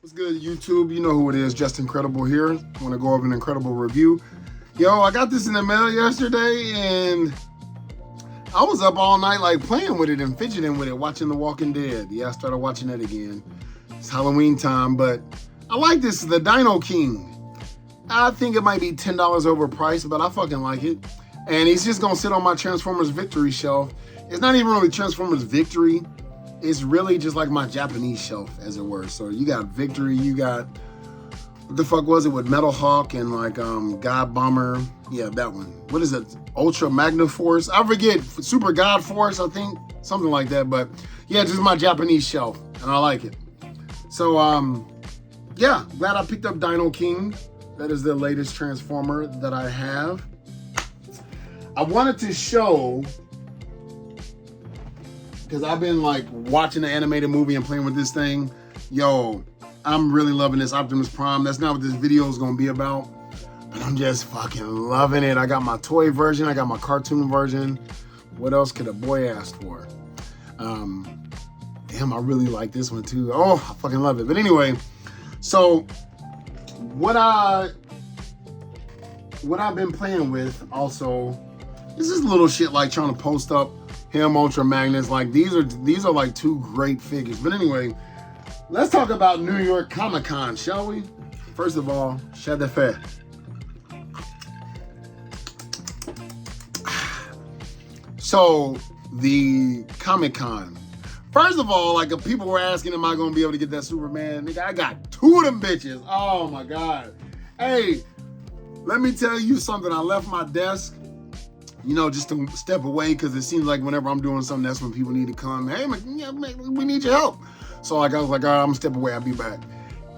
What's good, YouTube? You know who it is, Just Incredible here. I want to go over an incredible review. Yo, I got this in the mail yesterday, and I was up all night like playing with it and fidgeting with it, watching The Walking Dead. Yeah, I started watching that again. It's Halloween time, but I like this, the Dino King. I think it might be $10 overpriced, but I fucking like it. And he's just gonna sit on my Transformers Victory shelf. It's not even really Transformers Victory. It's really just like my Japanese shelf, as it were. So you got Victory, you got, what the fuck was it with Metal Hawk and like God Bomber? Yeah, that one. What is it? Ultra Magna Force? I forget. Super God Force, I think. Something like that. But yeah, just my Japanese shelf. And I like it. So yeah, glad I picked up Dino King. That is the latest Transformer that I have. I wanted to show, because I've been like watching the animated movie and playing with this thing. Yo, I'm really loving this Optimus Prime. That's not what this video is gonna be about, but I'm just fucking loving it. I got my toy version, I got my cartoon version. What else could a boy ask for? Damn, I really like this one too. Oh, I fucking love it. But anyway, so what I've been playing with also is this little shit like trying to post up him, Ultra Magnus. Like these are like two great figures. But anyway, let's talk about New York Comic-Con, shall we? First of all, shut the fat. So the Comic-Con. First of all, like if people were asking, am I gonna be able to get that Superman? Nigga, I got two of them bitches. Oh my God. Hey, let me tell you something. I left my desk, you know, just to step away, because it seems like whenever I'm doing something, that's when people need to come. Hey, man, we need your help. So like I was like, all right, I'm gonna step away. I'll be back.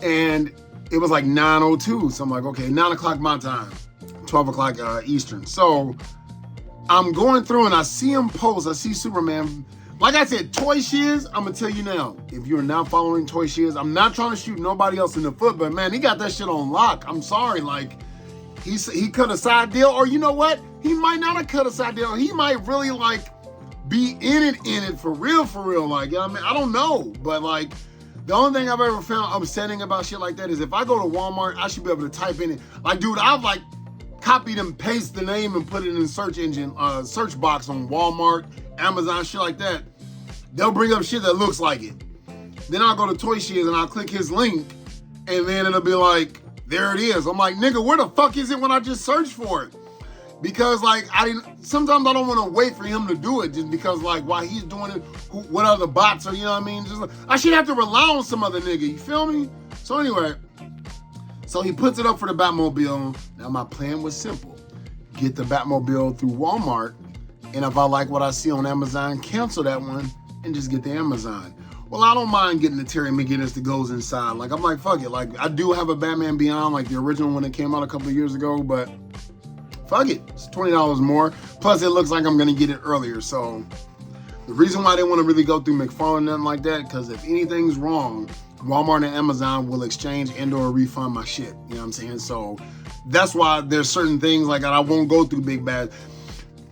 And it was like 9:02. So I'm like, okay, 9 o'clock my time, 12 o'clock Eastern. So I'm going through and I see him post. I see Superman. Like I said, Toy Shiz, I'm gonna tell you now, if you're not following Toy Shiz, I'm not trying to shoot nobody else in the foot, but man, he got that shit on lock. I'm sorry, like, he cut a side deal, or you know what? He might not have cut a side deal. He might really like be in it for real. Like, you know what I mean? I don't know, but like, the only thing I've ever found upsetting about shit like that is if I go to Walmart, I should be able to type in it. Like, dude, I've like copied and pasted the name and put it in the search engine, search box on Walmart, Amazon, shit like that. They'll bring up shit that looks like it. Then I'll go to Toy Shiz and I'll click his link, and then it'll be like, there it is. I'm like, nigga, where the fuck is it when I just searched for it? Because like, sometimes I don't want to wait for him to do it, just because like while he's doing it, what other bots are, you know what I mean? Just like, I should have to rely on some other nigga, you feel me? So anyway, so he puts it up for the Batmobile. Now my plan was simple. Get the Batmobile through Walmart, and if I like what I see on Amazon, cancel that one and just get the Amazon. Well, I don't mind getting the Terry McGinnis that goes inside. Like, I'm like, fuck it. Like, I do have a Batman Beyond, like the original one that came out a couple of years ago, but fuck it. It's $20 more. Plus, it looks like I'm going to get it earlier. So, the reason why they want to really go through McFarlane, nothing like that, because if anything's wrong, Walmart and Amazon will exchange and or refund my shit. You know what I'm saying? So, that's why there's certain things like I won't go through Big Bad.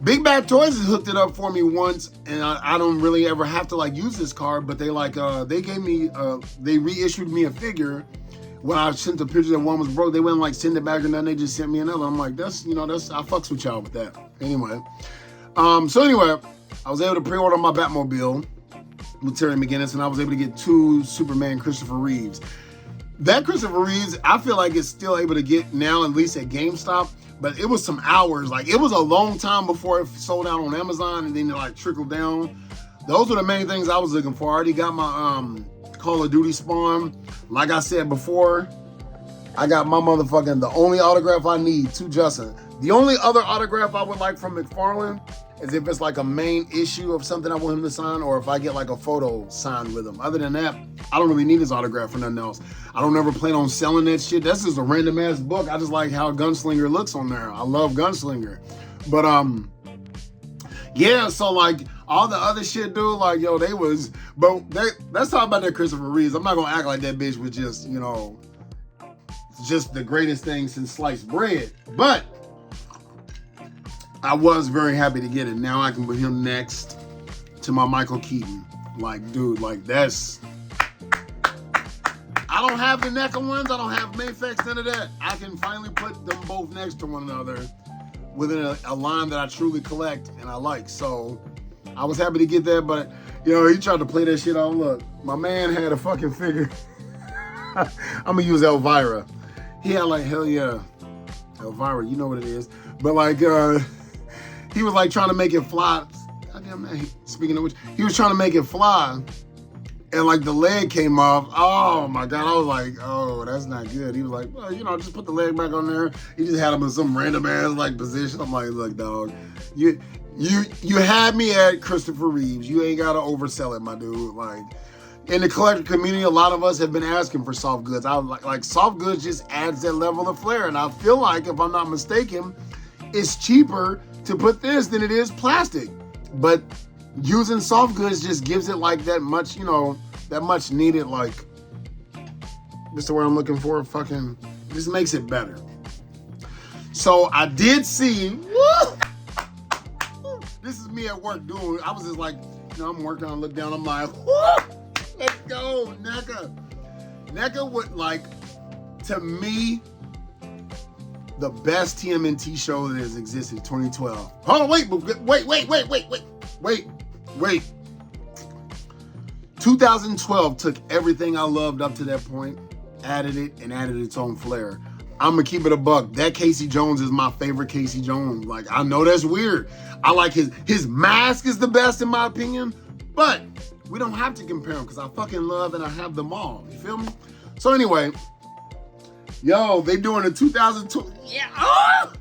Big Bad Toys has hooked it up for me once, and I don't really ever have to like use this card, but they like, they gave me, they reissued me a figure. When I sent the picture that one was broke, they wouldn't like send it back or nothing, they just sent me another. I'm like, that's, you know, that's, I fucks with y'all with that. Anyway, so anyway, I was able to pre-order my Batmobile with Terry McGinnis, and I was able to get two Superman Christopher Reeves. That Christopher Reeves, I feel like it's still able to get now, at least at GameStop. But it was some hours. Like, it was a long time before it sold out on Amazon, and then it like trickled down. Those were the main things I was looking for. I already got my Call of Duty Spawn. Like I said before, I got my motherfucking, the only autograph I need, to Justin. The only other autograph I would like from McFarlane is if it's like a main issue of something I want him to sign, or if I get like a photo signed with him. Other than that, I don't really need his autograph for nothing else. I don't ever plan on selling that shit. That's just a random ass book. I just like how Gunslinger looks on there. I love Gunslinger. But yeah, so like all the other shit, dude, like, yo, they was, but let's talk about that Christopher Reeves. I'm not gonna act like that bitch was just, you know, just the greatest thing since sliced bread. But I was very happy to get it. Now I can put him next to my Michael Keaton. Like, dude, like that's, I I don't have the NECA ones. I don't have Mayfex, none of that. I can finally put them both next to one another within a line that I truly collect and I like. So I was happy to get that, but you know, he tried to play that shit on. Look, my man had a fucking figure. I'm gonna use Elvira. He had like, hell yeah, Elvira, you know what it is. But like, he was like trying to make it fly. Goddamn man, speaking of which, he was trying to make it fly. And like the leg came off. Oh my God. I was like, oh, that's not good. He was like, well, you know, just put the leg back on there. He just had him in some random ass like position. I'm like, look, dog, you had me at Christopher Reeves. You ain't gotta oversell it, my dude. Like in the collector community, a lot of us have been asking for soft goods. I like soft goods just adds that level of flair. And I feel like, if I'm not mistaken, it's cheaper to put this than it is plastic. But using soft goods just gives it like that much, you know, that much needed, like, this is the word I'm looking for, fucking, just makes it better. So I did see, this is me at work doing, I was just like, you know, I'm working on, look down, I'm like, let's go, NECA. NECA would, like, to me, the best TMNT show that has existed in 2012. Hold on, wait. 2012 took everything I loved up to that point, added it, and added its own flair. I'm gonna keep it a buck. That Casey Jones is my favorite Casey Jones. Like, I know that's weird. I like his mask is the best in my opinion, but we don't have to compare them because I fucking love and I have them all. You feel me? So anyway, yo, they doing a 2002. Yeah. Oh!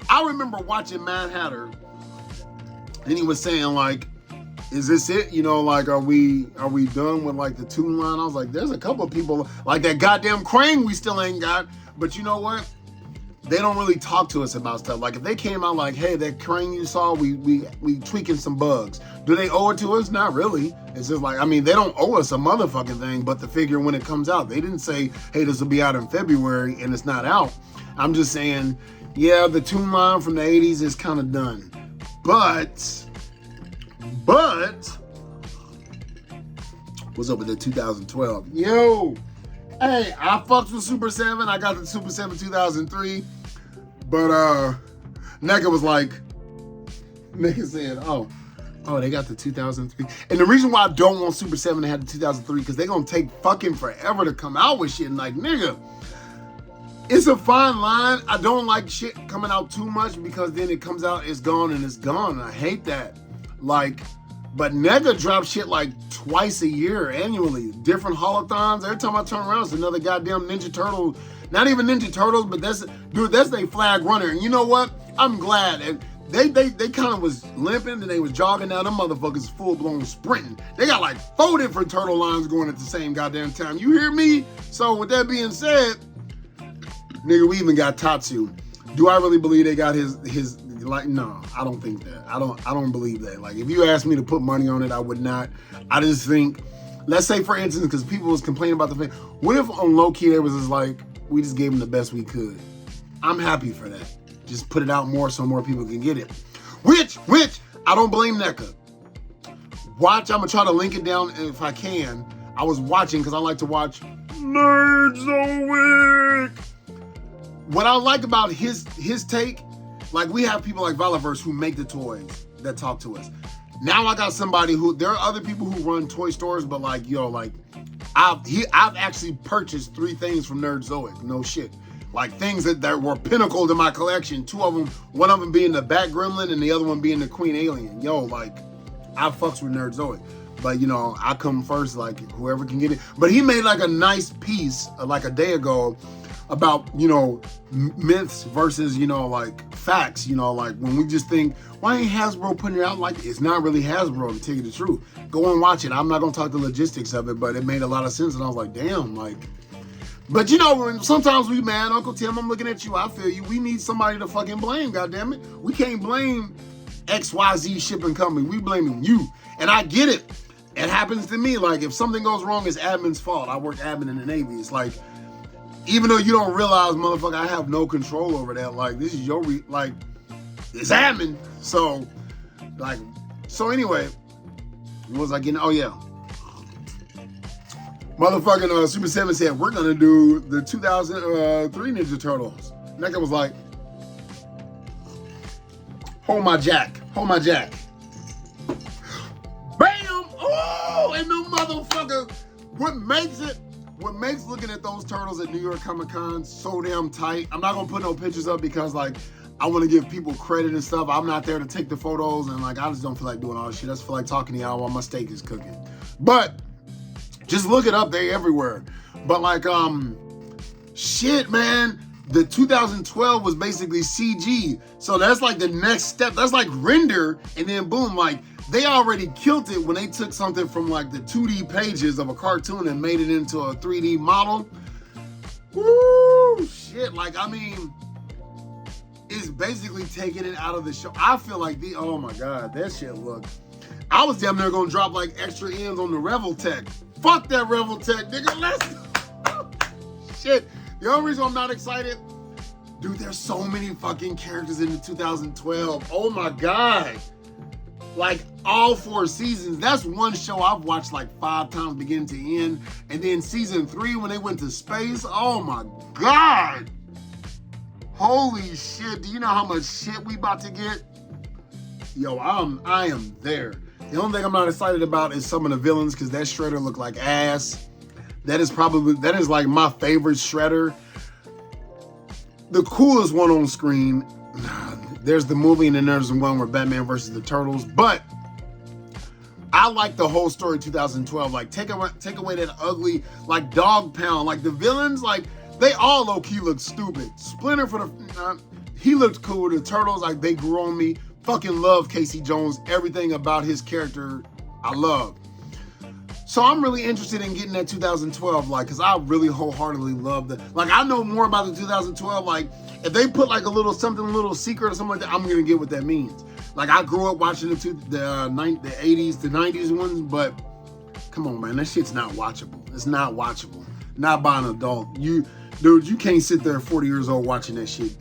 I remember watching Mad Hatter, and he was saying like, is this it? You know, like, are we done with like the tune line? I was like, there's a couple of people like that goddamn Crane we still ain't got. But you know what? They don't really talk to us about stuff. Like if they came out like, hey, that Crane you saw, we tweaking some bugs. Do they owe it to us? Not really. It's just like, I mean, they don't owe us a motherfucking thing, but the figure when it comes out. They didn't say, hey, this will be out in February and it's not out. I'm just saying, yeah, the tune line from the 80s is kind of done. But what's up with the 2012? Yo, hey, I fucked with Super 7. I got the Super 7 2003. But NECA was like, nigga said, oh, they got the 2003. And the reason why I don't want Super 7 to have the 2003, because they're going to take fucking forever to come out with shit. And like, nigga, it's a fine line. I don't like shit coming out too much because then it comes out, it's gone and it's gone. And I hate that. Like, but NECA drops shit like twice a year, annually. Different holothons. Every time I turn around, it's another goddamn Ninja Turtle. Not even Ninja Turtles, but that's their flag runner. And you know what? I'm glad. They kind of was limping and they was jogging down. Them motherfuckers full-blown sprinting. They got like 4 different turtle lines going at the same goddamn time. You hear me? So with that being said, nigga, we even got Tatsu. Do I really believe they got his like, no, I don't think that. I don't believe that. Like, if you asked me to put money on it, I would not. I just think, let's say for instance, because people was complaining about the thing, what if on low-key there was just like, we just gave them the best we could? I'm happy for that. Just put it out more so more people can get it. Which, I don't blame NECA. Watch, I'm gonna try to link it down if I can. I was watching, because I like to watch Nerdzoic. What I like about his take, like we have people like Valiverse who make the toys that talk to us. Now I got somebody who, there are other people who run toy stores, but like, yo, like I've actually purchased 3 things from Nerdzoic, no shit. Like things that were pinnacle to my collection. 2 of them, one of them being the Bat Gremlin and the other one being the Queen Alien. Yo, like I fucks with Nerdzoic. But you know, I come first, like whoever can get it. But he made like a nice piece like a day ago about, you know, myths versus, you know, like facts, you know, like when we just think, why ain't Hasbro putting it out? Like, it's not really Hasbro, to tell you the truth. Go and watch it. I'm not going to talk the logistics of it, but it made a lot of sense. And I was like, damn, like, but you know, when sometimes we mad, Uncle Tim, I'm looking at you, I feel you. We need somebody to fucking blame, goddammit. We can't blame XYZ shipping company. We blaming you. And I get it. It happens to me. Like, if something goes wrong, it's admin's fault. I work admin in the Navy. It's like, even though you don't realize, motherfucker, I have no control over that. Like, this is your, like, it's admin. So, like, so anyway, what was I getting? Oh, yeah. Motherfucking Super 7 said, we're gonna do the 2003 Ninja Turtles. NECA was like, hold my jack. Bam! Oh, and the motherfucker, what makes looking at those turtles at New York Comic Con so damn tight. I'm not gonna put no pictures up because like, I wanna give people credit and stuff. I'm not there to take the photos and like, I just don't feel like doing all this shit. I just feel like talking to y'all while my steak is cooking. But just look it up, they everywhere. But like, shit, man, the 2012 was basically CG. So that's like the next step. That's like render, and then boom, like they already killed it when they took something from like the 2D pages of a cartoon and made it into a 3D model. Woo, shit, like, I mean, it's basically taking it out of the show. I feel like oh my God, that shit look. I was damn near gonna drop like extra ends on the Revel Tech. Fuck that Revel Tech, nigga. Let's shit. The only reason I'm not excited, dude, there's so many fucking characters in the 2012. Oh my God. Like all 4 seasons. That's one show I've watched like 5 times beginning to end. And then season 3 when they went to space. Oh my God. Holy shit. Do you know how much shit we about to get? Yo, I am there. The only thing I'm not excited about is some of the villains because that Shredder looked like ass. That is like my favorite Shredder. The coolest one on screen, there's the movie and then there's the one where Batman versus the Turtles. But I like the whole story 2012. Like take away that ugly, like Dog Pound. Like the villains, like they all low-key look stupid. Splinter he looked cool. The Turtles, like they grew on me. Fucking love Casey Jones. Everything about his character, I love. So I'm really interested in getting that 2012, like, cause I really wholeheartedly love like, I know more about the 2012, like, if they put like a little secret or something like that, I'm gonna get what that means. Like, I grew up watching the 80s, the 90s ones, but come on, man, that shit's not watchable. It's not watchable. Not by an adult. Dude, you can't sit there 40 years old watching that shit.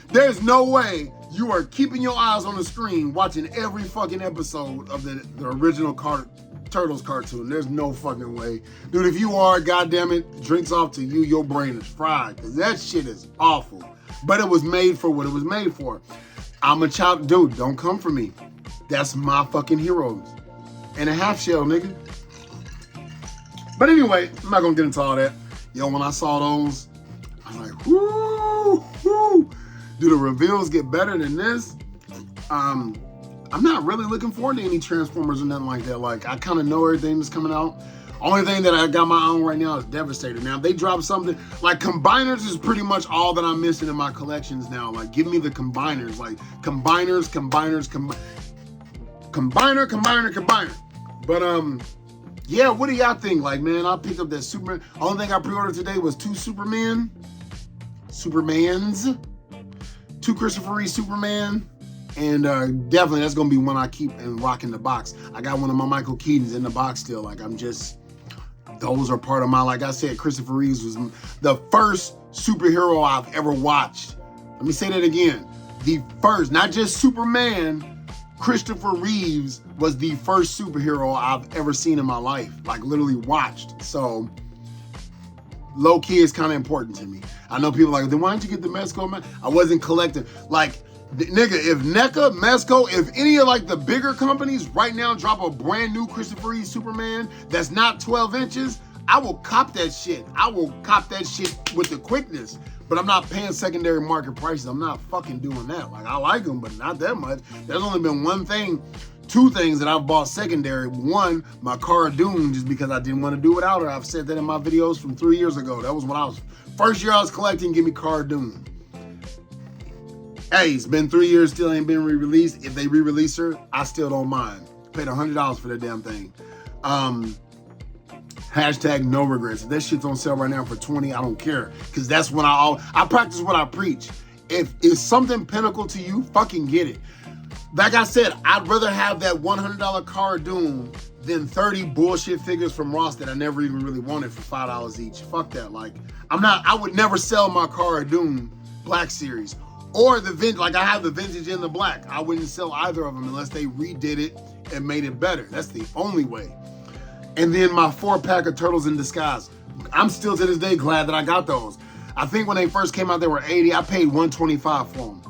There's no way you are keeping your eyes on the screen watching every fucking episode of the original Turtles cartoon. There's no fucking way. Dude, if you are, goddammit, drinks off to you, your brain is fried. Cause that shit is awful. But it was made for what it was made for. I'm a child, dude, don't come for me. That's my fucking heroes. And a half shell, nigga. But anyway, I'm not gonna get into all that. Yo, when I saw those, I was like, whoo. Do the reveals get better than this? I'm not really looking forward to any Transformers or nothing like that. Like, I kind of know everything that's coming out. Only thing that I got my own right now is Devastator. Now, if they drop something, like Combiners is pretty much all that I'm missing in my collections now. Like, give me the Combiners. Like, Combiner. But, yeah, what do y'all think? Like, man, I picked up that Superman. Only thing I pre-ordered today was 2 Supermans. 2 Christopher Reeve Superman. And definitely that's going to be one I keep and rock in the box. I got one of my Michael Keatons in the box still. Like, those are part of my, like I said, Christopher Reeves was the first superhero I've ever watched. Let me say that again. The first, not just Superman, Christopher Reeves was the first superhero I've ever seen in my life. Like, literally watched. So, low-key is kind of important to me. I know people are like, then why didn't you get the Mezco, man? I wasn't collecting. Like, nigga, if NECA, Mezco, if any of like the bigger companies right now drop a brand new Christopher Reeve Superman that's not 12 inches, I will cop that shit. I will cop that shit with the quickness. But I'm not paying secondary market prices. I'm not fucking doing that. Like, I like them, but not that much. There's only been 2 things that I've bought secondary. One, my Cara Dune, just because I didn't want to do without her. I've said that in my videos from 3 years ago. That was when first year I was collecting, give me Cara Dune. Hey, it's been 3 years, still ain't been re-released. If they re-release her, I still don't mind. Paid $100 for that damn thing. Hashtag no regrets. If that shit's on sale right now for $20, I don't care. Because that's when I practice what I preach. If it's something pinnacle to you, fucking get it. Like I said, I'd rather have that $100 Cara Dune than 30 bullshit figures from Ross that I never even really wanted for $5 each. Fuck that. Like, I would never sell my Cara Dune Black Series. Or the vintage, like I have the vintage in the black. I wouldn't sell either of them unless they redid it and made it better. That's the only way. And then my 4-pack of Turtles in Disguise. I'm still to this day glad that I got those. I think when they first came out, they were 80. I paid $125 for them.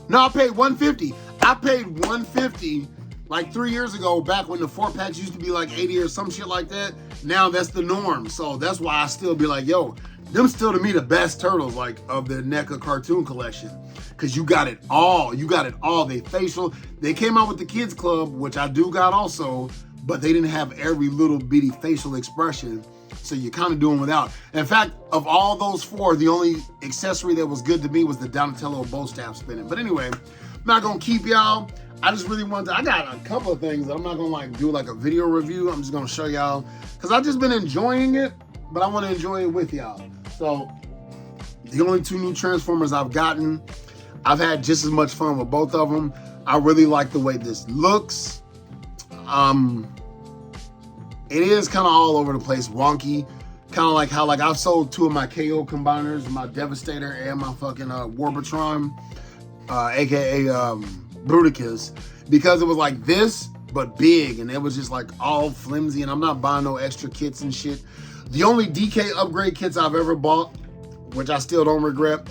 No, I paid $150. I paid $150 like 3 years ago, back when the 4-packs used to be like 80 or some shit like that. Now that's the norm. So that's why I still be like, yo, them still to me the best Turtles, like, of the NECA cartoon collection. Cause you got it all. You got it all. They facial. They came out with the Kids Club, which I do got also, but they didn't have every little bitty facial expression. So you're kind of doing without. In fact, of all those 4, the only accessory that was good to me was the Donatello bow staff spinning. But anyway, I'm not gonna keep y'all. I just really want to, I got a couple of things that I'm not gonna like do like a video review. I'm just gonna show y'all because I've just been enjoying it, but I want to enjoy it with y'all. So the only 2 new Transformers I've gotten, I've had just as much fun with both of them. I really like the way this looks. It is kind of all over the place, wonky. Kind of like how like I've sold 2 of my KO combiners, my Devastator and my fucking Warbatron, aka Bruticus, because it was like this but big, and it was just like all flimsy, and I'm not buying no extra kits and shit. The only DK upgrade kits I've ever bought, which I still don't regret,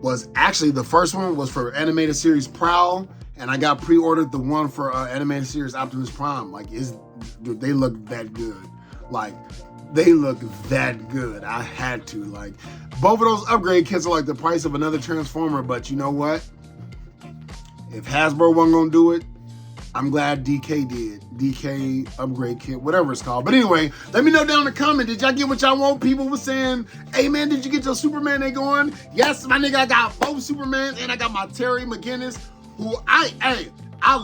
was actually the first one was for animated series Prowl, and I got pre-ordered the one for animated series Optimus Prime. Like, dude, they look that good. Like, they look that good. I had to. Like, both of those upgrade kits are like the price of another Transformer, but you know what? If Hasbro wasn't gonna do it, I'm glad DK did. DK upgrade kit, whatever it's called. But anyway, let me know down in the comment, did y'all get what y'all want? People were saying, hey man, did you get your Superman they going? Yes, my nigga, I got both Supermans, and I got my Terry McGinnis, who I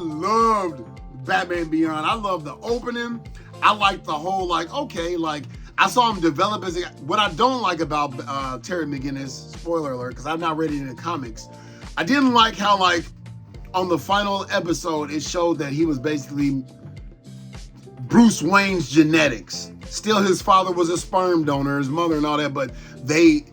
loved Batman Beyond. I love the opening. I like the whole, like, okay, like, I saw him develop as what I don't like about Terry McGinnis, spoiler alert, because I've not read it in the comics. I didn't like how, like, on the final episode, it showed that he was basically Bruce Wayne's genetics. Still, his father was a sperm donor, his mother and all that, but they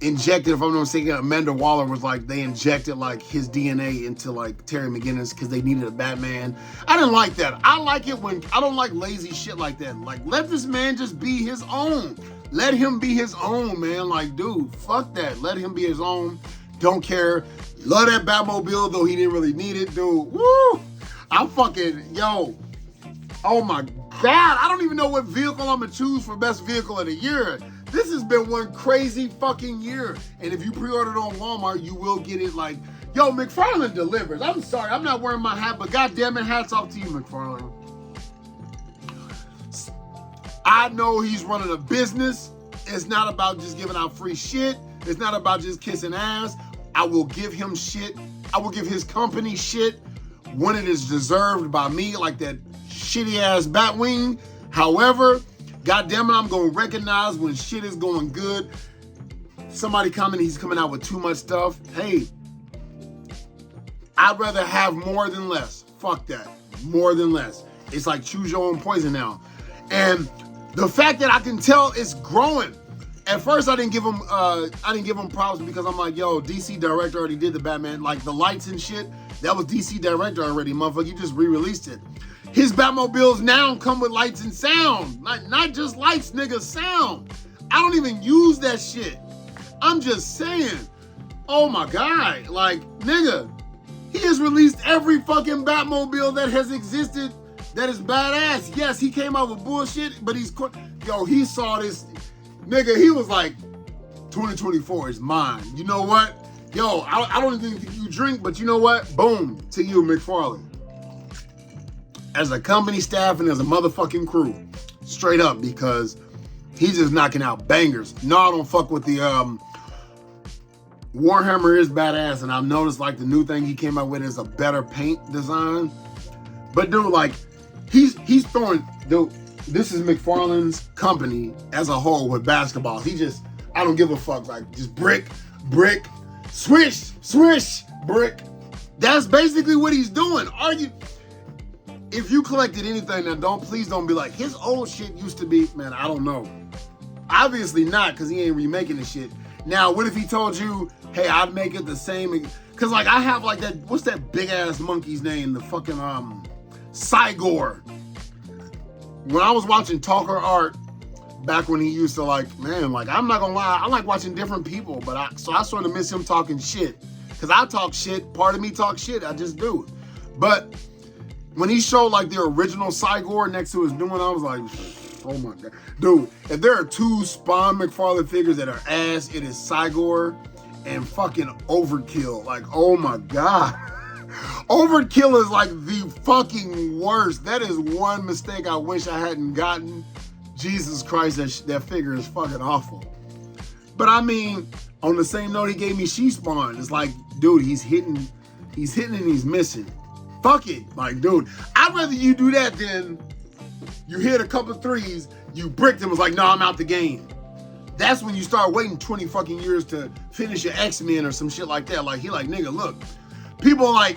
injected, if I'm not mistaken, Amanda Waller was like, they injected like his DNA into like Terry McGinnis because they needed a Batman. I didn't like that. I like it when, I don't like lazy shit like that. Like, let this man just be his own. Let him be his own, man. Like, dude, fuck that. Let him be his own. Don't care. Love that Batmobile, though he didn't really need it, dude. Woo! I'm fucking, yo. Oh my God. I don't even know what vehicle I'm gonna choose for best vehicle of the year. This has been one crazy fucking year. And if you pre-ordered on Walmart, you will get it like, yo, McFarlane delivers. I'm sorry, I'm not wearing my hat, but goddamn it, hats off to you, McFarlane. I know he's running a business. It's not about just giving out free shit. It's not about just kissing ass. I will give him shit. I will give his company shit when it is deserved by me, like that shitty ass Batwing. However, goddamn it, I'm gonna recognize when shit is going good. Somebody he's coming out with too much stuff. Hey, I'd rather have more than less. Fuck that. More than less. It's like choose your own poison now. And the fact that I can tell it's growing. At first, I didn't give him props because I'm like, yo, DC Director already did the Batman, like the lights and shit. That was DC Director already, motherfucker. You just re-released it. His Batmobiles now come with lights and sound. Not just lights, nigga, sound. I don't even use that shit. I'm just saying. Oh my God. Like, nigga, he has released every fucking Batmobile that has existed that is badass. Yes, he came out with bullshit, but he saw this. Nigga, he was like, 2024 is mine. You know what? Yo, I don't even think you drink, but you know what? Boom, to you, McFarlane. As a company staff and as a motherfucking crew. Straight up, because he's just knocking out bangers. No, I don't fuck with the, Warhammer is badass, and I've noticed like the new thing he came out with is a better paint design. But dude, like, he's throwing, dude, this is McFarlane's company as a whole with basketball. I don't give a fuck. Like, just brick, swish, brick. That's basically what he's doing. If you collected anything, now please don't be like, his old shit used to be, man, I don't know. Obviously not, because he ain't remaking the shit. Now, what if he told you, hey, I'd make it the same? Because, like, I have, like, that, what's that big-ass monkey's name? The fucking, Cygor. when I was watching Talker Art, back when he used to like, man, like I'm not gonna lie, I like watching different people, but I sort of miss him talking shit. Cause I talk shit, part of me talk shit, I just do it. But when he showed like the original Cygor next to his new one, I was like, oh my God. Dude, if there are two Spawn McFarlane figures that are ass, it is Cygor and fucking Overkill. Like, oh my God. Overkill is like the fucking worst. That is one mistake I wish I hadn't gotten. Jesus Christ, that figure is fucking awful. But I mean, on the same note, he gave me She-Spawn. It's like, dude, he's hitting and he's missing. Fuck it. Like, dude, I'd rather you do that than you hit a couple threes, you bricked him, was like, no, I'm out the game. That's when you start waiting 20 fucking years to finish your X-Men or some shit like that. Like, he like, nigga, look, people like,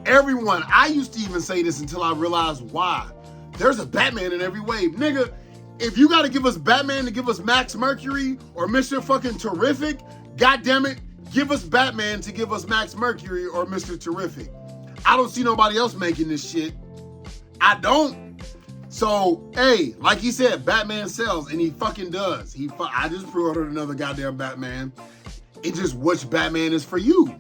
everyone, I used to even say this until I realized why. There's a Batman in every wave. Nigga, if you gotta give us Batman to give us Max Mercury or Mr. fucking Terrific, goddammit, give us Batman to give us Max Mercury or Mr. Terrific. I don't see nobody else making this shit. I don't. So, hey, like he said, Batman sells, and he fucking does. I just pre-ordered another goddamn Batman. It's just which Batman is for you.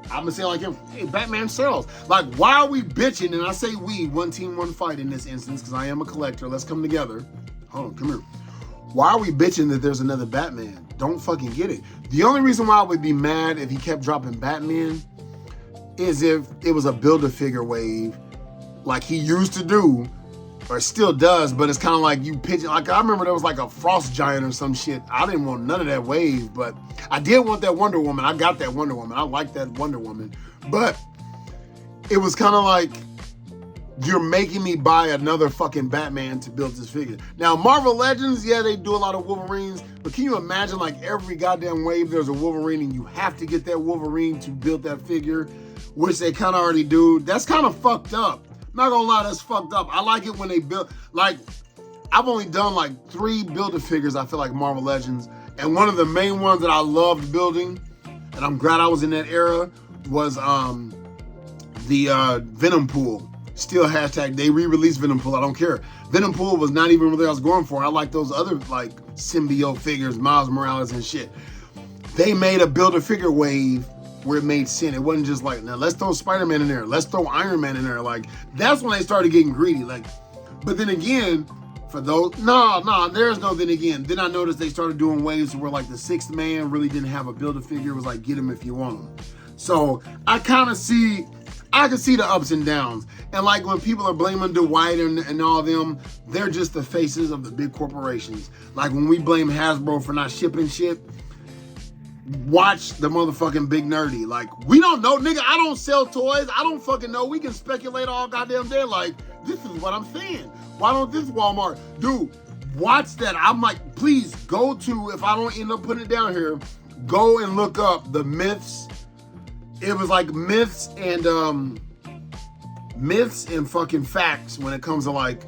I'm gonna say like him, hey, Batman sells. Like, why are we bitching? And I say we, one team, one fight in this instance, because I am a collector. Let's come together. Hold on, come here. Why are we bitching that there's another Batman? Don't fucking get it. The only reason why I would be mad if he kept dropping Batman is if it was a Build-A-Figure wave like he used to do, or still does, but it's kind of like you pitching. Like, I remember there was like a Frost Giant or some shit. I didn't want none of that wave, but I did want that Wonder Woman. I got that Wonder Woman. I like that Wonder Woman. But it was kind of like, you're making me buy another fucking Batman to build this figure. Now, Marvel Legends, yeah, they do a lot of Wolverines, but can you imagine like every goddamn wave there's a Wolverine and you have to get that Wolverine to build that figure, which they kind of already do. That's kind of fucked up. Not gonna lie, that's fucked up. I like it when they build, like, I've only done like 3 Build-A-Figures, I feel like, Marvel Legends. And one of the main ones that I loved building, and I'm glad I was in that era, was the Venom Pool. Still hashtag, they re-released Venom Pool, I don't care. Venom Pool was not even what I was going for. I like those other like symbiote figures, Miles Morales and shit. They made a Build-A-Figure wave where it made sense. It wasn't just like, now let's throw Spider-Man in there. Let's throw Iron Man in there. Like, that's when they started getting greedy. Like, but then again, for those, there's no then again. Then I noticed they started doing waves where like the 6th man really didn't have a Build-A-Figure. It was like, get him if you want him. So I can see the ups and downs. And like when people are blaming Dwight and all them, they're just the faces of the big corporations. Like when we blame Hasbro for not shipping shit, watch the motherfucking Big Nerdy. Like, we don't know, nigga. I don't sell toys. I don't fucking know. We can speculate all goddamn day. Like, this is what I'm saying. Why don't this Walmart? Dude, watch that. I'm like, please go to, if I don't end up putting it down here, go and look up the myths. It was like myths and fucking facts when it comes to like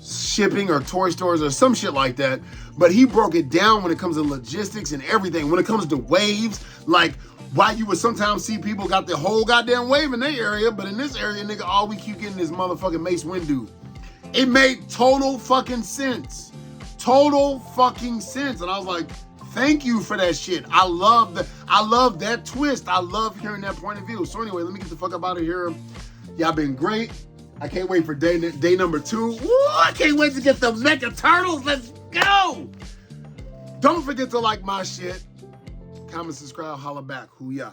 shipping or toy stores or some shit like that. But he broke it down when it comes to logistics and everything. When it comes to waves, like why you would sometimes see people got the whole goddamn wave in their area, but in this area, nigga, all we keep getting is motherfucking Mace Windu. It made total fucking sense. Total fucking sense. And I was like, thank you for that shit. I love that twist. I love hearing that point of view. So anyway, let me get the fuck up out of here. Y'all been great. I can't wait for day number 2. Woo, I can't wait to get the Mecha Turtles. Let's go. Don't forget to like my shit. Comment, subscribe, holla back. Hoo-yah.